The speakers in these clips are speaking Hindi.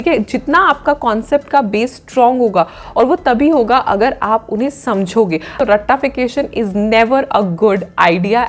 ठीक है, जितना आपका कॉन्सेप्ट का बेस स्ट्रांग होगा और वो तभी होगा अगर आप उन्हें समझोगे। तो रट्टाफिकेशन is never a good idea.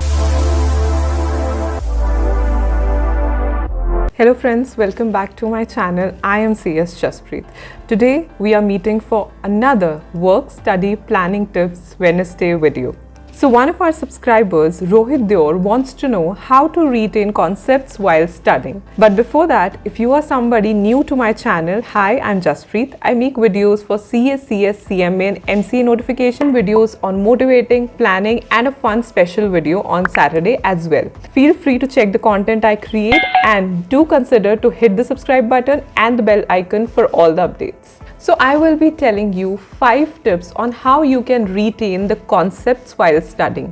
Hello friends, welcome back to my channel. I am CS Jaspreet. Today we are meeting for another work study planning tips Wednesday video. So one of our subscribers, Rohit Dior, wants to know how to retain concepts while studying. But before that, if you are somebody new to my channel, hi, I'm Jaspreet. I make videos for CA, CS, CMA and MCA notification videos on motivating, planning and a fun special video on Saturday as well. Feel free to check the content I create and do consider to hit the subscribe button and the bell icon for all the updates. So I will be telling you 5 tips on how you can retain the concepts while studying.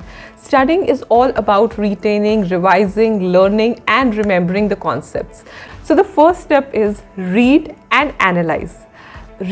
Studying is all about retaining, revising, learning and remembering the concepts. So the first step is read and analyze.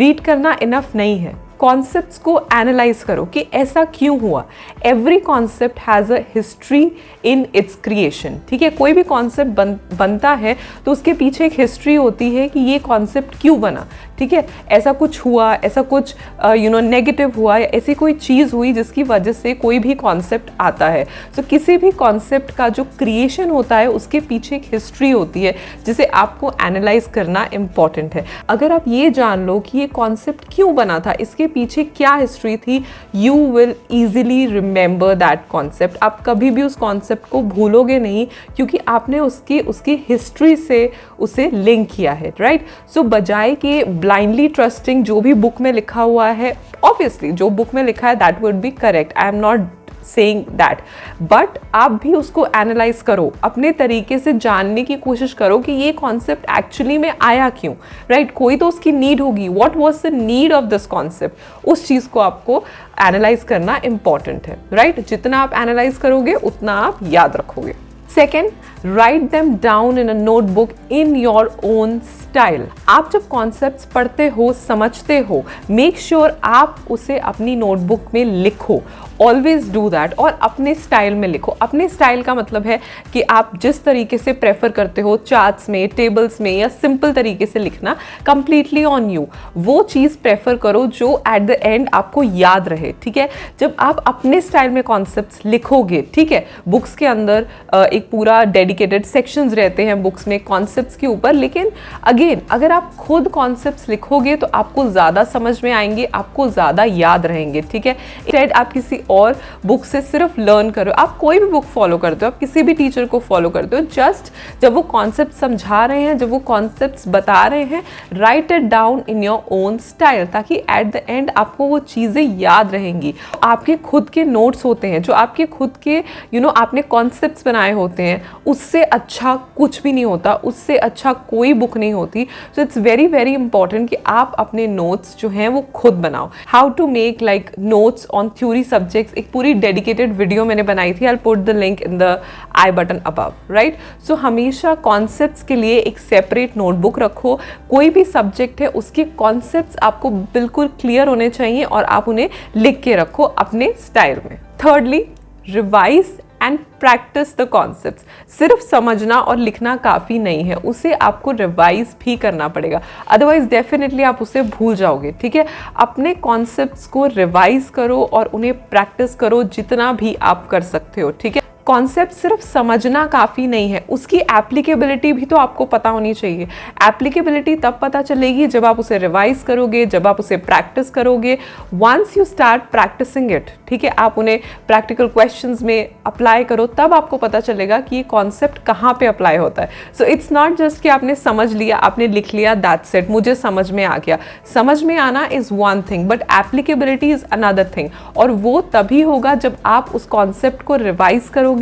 Read करना enough नहीं है, कॉन्सेप्ट्स को एनालाइज करो कि ऐसा क्यों हुआ। Every concept has a history in its creation. ठीक है, कोई भी कॉन्सेप्ट बनता है तो उसके पीछे एक हिस्ट्री होती है कि ये कॉन्सेप्ट क्यों बना। ठीक है, ऐसा कुछ हुआ, ऐसा कुछ नेगेटिव हुआ या ऐसी कोई चीज़ हुई जिसकी वजह से कोई भी कॉन्सेप्ट आता है। सो किसी भी कॉन्सेप्ट का जो क्रिएशन होता है उसके पीछे एक हिस्ट्री होती है जिसे आपको एनालाइज करना इम्पॉर्टेंट है। अगर आप ये जान लो कि ये कॉन्सेप्ट क्यों बना था, इसके पीछे क्या हिस्ट्री थी, you will easily remember that concept. आप कभी भी उस कॉन्सेप्ट को भूलोगे नहीं क्योंकि आपने उसकी हिस्ट्री से उसे लिंक किया है। राइट, सो बजाय के ब्लाइंडली ट्रस्टिंग जो भी बुक में लिखा हुआ है, ऑब्वियसली जो बुक में लिखा है that would be correct, I am not saying that, but आप भी उसको एनालाइज करो, अपने तरीके से जानने की कोशिश करो कि ये कॉन्सेप्ट एक्चुअली में आया क्यों। राइट, कोई तो उसकी नीड होगी, what was the need of this concept, उस चीज़ को आपको एनालाइज करना इंपॉर्टेंट है। राइट, जितना आप एनालाइज करोगे उतना आप याद रखोगे। Second, write them down in a notebook in your own style. आप जब कॉन्सेप्ट्स पढ़ते हो, समझते हो, मेक श्योर आप उसे अपनी नोटबुक में लिखो। ऑलवेज डू दैट, और अपने स्टाइल में लिखो। अपने स्टाइल का मतलब है कि आप जिस तरीके से प्रेफर करते हो, चार्ट्स में, टेबल्स में या सिंपल तरीके से लिखना, कंप्लीटली ऑन यू। वो चीज़ प्रेफर करो जो एट द एंड आपको याद रहे। ठीक है, जब आप अपने स्टाइल में कॉन्सेप्ट्स लिखोगे, ठीक है, बुक्स के अंदर एक पूरा डेडिकेटेड सेक्शंस रहते हैं बुक्स में कॉन्सेप्ट्स के ऊपर, लेकिन अगेन अगर आप खुद कॉन्सेप्ट्स लिखोगे तो आपको ज़्यादा समझ में आएंगे, आपको ज़्यादा याद रहेंगे। ठीक है, इंस्टेड आप किसी और बुक से सिर्फ लर्न करो। आप कोई भी बुक फॉलो करते हो, आप किसी भी टीचर को फॉलो करते हो, जस्ट जब वो कॉन्सेप्ट समझा रहे हैं, जब वो कॉन्सेप्ट्स बता रहे हैं, right it down in your own style, ताकि एट द एंड आपको वो चीज़ें याद रहेंगी। आपके खुद के नोट्स होते हैं, जो आपके खुद के आपने कॉन्सेप्ट्स बनाए होते हैं, उससे अच्छा कुछ भी नहीं होता, उससे अच्छा कोई बुक नहीं होती। So it's very very important कि आप अपने नोट्स जो हैं वो खुद बनाओ। How to make like notes on theory subject, एक पूरी डेडिकेटेड वीडियो मैंने बनाई थी, I will put the link in the i button above. Right, so हमेशा कॉन्सेप्ट्स के लिए एक सेपरेट नोटबुक रखो। कोई भी सब्जेक्ट है उसके कॉन्सेप्ट्स आपको बिल्कुल क्लियर होने चाहिए और आप उन्हें लिख के रखो अपने स्टाइल में। Thirdly, revise and practice the concepts. सिर्फ समझना और लिखना काफ़ी नहीं है, उसे आपको रिवाइज भी करना पड़ेगा, अदरवाइज डेफिनेटली आप उसे भूल जाओगे। ठीक है, अपने कॉन्सेप्ट्स को रिवाइज करो और उन्हें प्रैक्टिस करो जितना भी आप कर सकते हो। ठीक है, कॉन्सेप्ट सिर्फ समझना काफ़ी नहीं है, उसकी एप्लीकेबिलिटी भी तो आपको पता होनी चाहिए। एप्लीकेबिलिटी तब पता चलेगी जब आप उसे रिवाइज करोगे, जब आप उसे प्रैक्टिस करोगे। Once you start practicing it, ठीक है, आप उन्हें प्रैक्टिकल क्वेश्चंस में अप्लाई करो, तब आपको पता चलेगा कि ये कॉन्सेप्ट कहाँ पे अप्लाई होता है। सो इट्स नॉट जस्ट कि आपने समझ लिया, आपने लिख लिया, दैट्स इट, मुझे समझ में आ गया। समझ में आना is one thing, but applicability is another thing, और वो तभी होगा जब आप उस कॉन्सेप्ट को रिवाइज करोगे,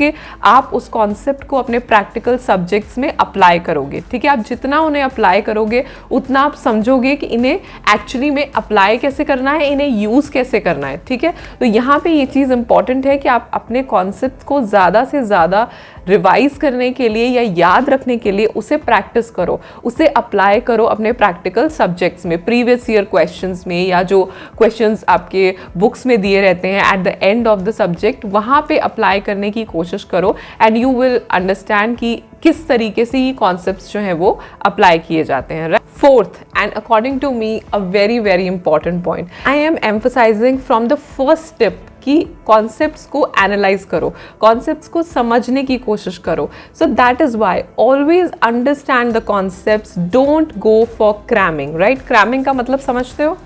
आप उस कॉन्सेप्ट को अपने प्रैक्टिकल सब्जेक्ट्स में अप्लाई करोगे। ठीक है, आप जितना उन्हें अप्लाई करोगे उतना आप समझोगे कि इन्हें एक्चुअली में अप्लाई कैसे करना है, इन्हें यूज़ कैसे करना है। ठीक है, तो यहाँ पे ये चीज़ इंपॉर्टेंट है कि आप अपने कॉन्सेप्ट को ज़्यादा से ज़्यादा रिवाइज करने के लिए या याद रखने के लिए उसे प्रैक्टिस करो, उसे अप्लाई करो अपने प्रैक्टिकल सब्जेक्ट्स में, प्रीवियस ईयर क्वेश्चंस में, या जो क्वेश्चंस आपके बुक्स में दिए रहते हैं at the end of the subject, वहाँ पे अप्लाई करने की कोशिश करो एंड यू विल अंडरस्टैंड कि किस तरीके से ये कॉन्सेप्ट्स जो हैं वो अप्लाई किए जाते हैं। Fourth and according to me a very very important point, I am emphasising from the first step कि कॉन्सेप्ट्स को एनालाइज करो, कॉन्सेप्ट्स को समझने की कोशिश करो। So that is why always understand the concepts, don't go for cramming, right? Cramming का मतलब समझते हो?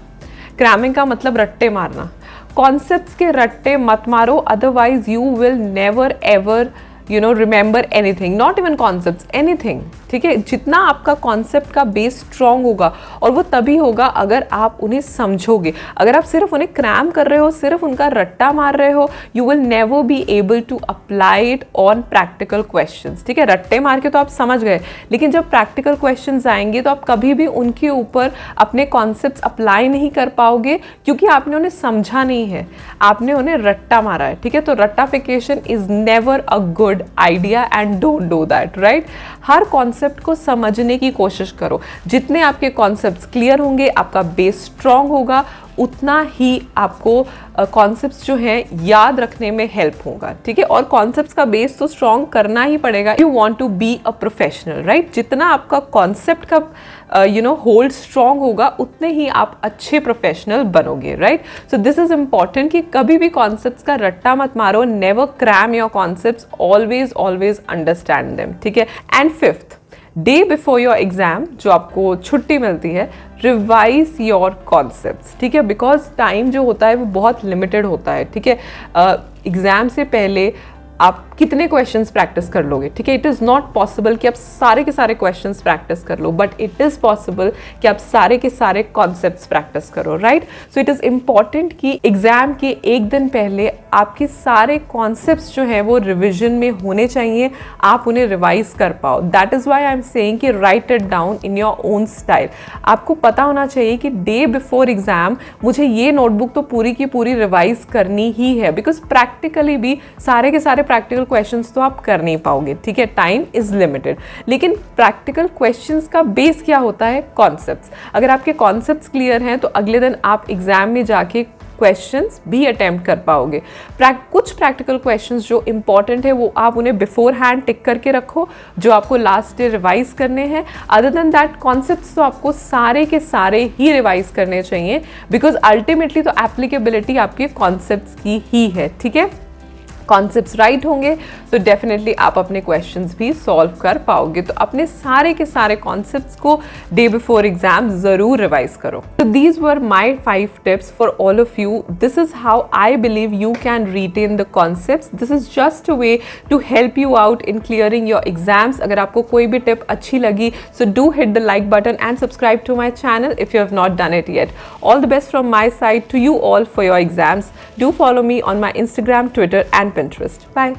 क्रैमिंग का मतलब रट्टे मारना। कॉन्सेप्ट्स के रट्टे मत मारो, otherwise you will never ever remember anything, not even concepts, anything, ठीक है? जितना आपका कॉन्सेप्ट का बेस स्ट्रॉन्ग होगा, और वो तभी होगा अगर आप उन्हें समझोगे। अगर आप सिर्फ उन्हें क्रैम कर रहे हो, सिर्फ उनका रट्टा मार रहे हो, you will never be able to apply it on practical questions, ठीक है? रट्टे मार के तो आप समझ गए, लेकिन जब प्रैक्टिकल क्वेश्चंस आएंगे तो आप कभी भी उनके ऊपर अपने कॉन्सेप्ट्स अप्लाई नहीं कर पाओगे, क्योंकि आपने उन्हें समझा नहीं है, आपने उन्हें रट्टा मारा है, ठीक है? तो रट्टाफिकेशन is never a good idea and don't do that, right? हर कॉन्सेप्ट को समझने की कोशिश करो। जितने आपके कॉन्सेप्ट्स क्लियर होंगे, आपका बेस स्ट्रॉन्ग होगा, उतना ही आपको कॉन्सेप्ट्स जो हैं याद रखने में हेल्प होगा, ठीक है? और कॉन्सेप्ट्स का बेस तो स्ट्रॉन्ग करना ही पड़ेगा, you want to be a professional, right? जितना आपका कॉन्सेप्ट का होल्ड स्ट्रॉन्ग होगा, उतने ही आप अच्छे प्रोफेशनल बनोगे, right? So this is important कि कभी भी कॉन्सेप्ट्स का रट्टा मत मारो, never cram your concepts, always always understand them, ठीक है? And fifth, day before your exam, जो आपको छुट्टी मिलती है, रिवाइज योर कॉन्सेप्ट्स, ठीक है? बिकॉज टाइम जो होता है वो बहुत लिमिटेड होता है, ठीक है? एग्जाम से पहले आप कितने क्वेश्चंस प्रैक्टिस कर लोगे, ठीक है? इट इज़ नॉट पॉसिबल कि आप सारे के सारे क्वेश्चंस प्रैक्टिस कर लो, बट इट इज़ पॉसिबल कि आप सारे के सारे कॉन्सेप्ट्स प्रैक्टिस करो, right? So it is important कि एग्जाम के एक दिन पहले आपके सारे कॉन्सेप्ट्स जो हैं वो रिविजन में होने चाहिए, आप उन्हें रिवाइज कर पाओ। That is why I am saying कि write it down in your own style. आपको पता होना चाहिए कि डे बिफोर एग्जाम मुझे ये नोटबुक तो पूरी की पूरी रिवाइज करनी ही है, बिकॉज प्रैक्टिकली भी सारे के सारे प्रैक्टिकल क्वेश्चंस तो आप कर नहीं पाओगे, ठीक है? Time is limited. लेकिन प्रैक्टिकल क्वेश्चंस का बेस क्या होता है? कॉन्सेप्ट्स। अगर आपके कॉन्सेप्ट्स क्लियर हैं तो अगले दिन आप एग्जाम में जाके क्वेश्चंस भी अटेम्प्ट कर पाओगे। कुछ प्रैक्टिकल क्वेश्चंस जो इंपॉर्टेंट है वो आप उन्हें बिफोर हैंड टिक करके रखो, जो आपको लास्ट डे रिवाइज करने हैं। अदर देन दैट कॉन्सेप्ट्स तो आपको सारे के सारे ही रिवाइज करने चाहिए, बिकॉज अल्टीमेटली तो एप्लीकेबिलिटी आपके कॉन्सेप्ट्स की ही है, ठीक है? कॉन्सेप्ट्स राइट होंगे तो डेफिनेटली आप अपने क्वेश्चंस भी सॉल्व कर पाओगे। तो अपने सारे के सारे कॉन्सेप्ट्स को डे बिफोर एग्जाम जरूर रिवाइज करो। तो these were my 5 tips for all of you. This is how I believe you can retain the concepts. This is just a way to help you out in clearing your exams. अगर आपको कोई भी टिप अच्छी लगी so do hit the like button and subscribe to my channel if you have not done it yet. All the best from my side to you all for your exams. Do follow me on my Instagram, Twitter and Pinterest. Bye.